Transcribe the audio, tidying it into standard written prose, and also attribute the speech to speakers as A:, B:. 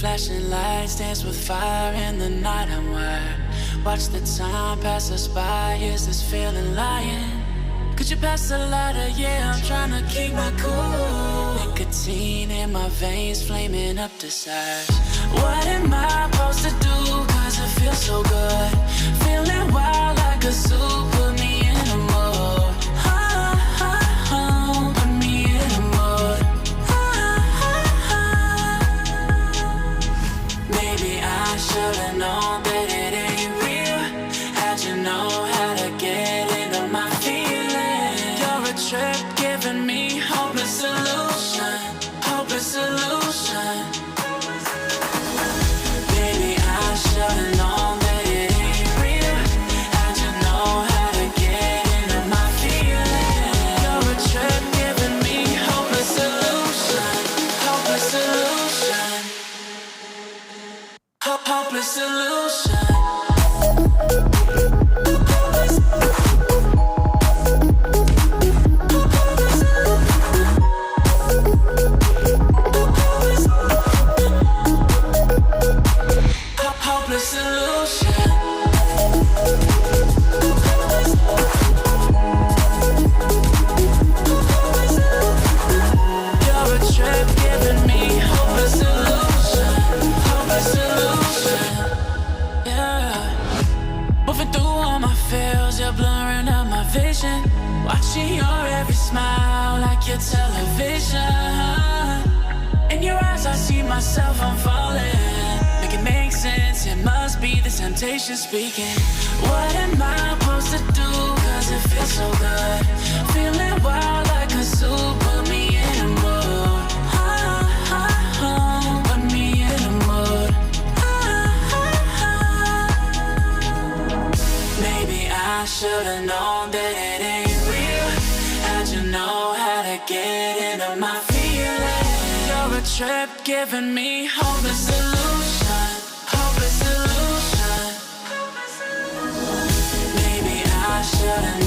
A: Flashing lights dance with fire in the night. I'm wired. Watch the time pass us by. Is this feeling lying? Could you pass the lighter? Yeah, I'm trying to keep my cool. Nicotine in my veins, flaming up desire. What am I supposed to do? Cause it feels so good. Feeling wild like a zoo. Put me in a mood. Put me in a mood. Maybe I should've known that it ain't real. How'd you know how to get into my feelings? You're a trip giving me hopeless solution. Hopeless solution. Baby, I should've known that it ain't real. How'd you know how to get into my feelings? You're a trip giving me hopeless solution. Hopeless solution. Hopeless solution. Hopeless solution. You're a trip giving me hopeless solution. Hopeless solution. Yeah. Moving through all my feels, you're blurring out my vision. Watching your every smile like your television. In your eyes I see myself, I'm falling. Make it make sense, it must be the temptation speaking. What am I supposed to do? Cause it feels so good. Feeling wild like a zoo. Put me in a mood. Put me in a mood. Maybe I should've known that it ain't real. How'd you know how to get into my feelings? You're a trip giving me hopeless solution. Hopeless solution. Maybe I should've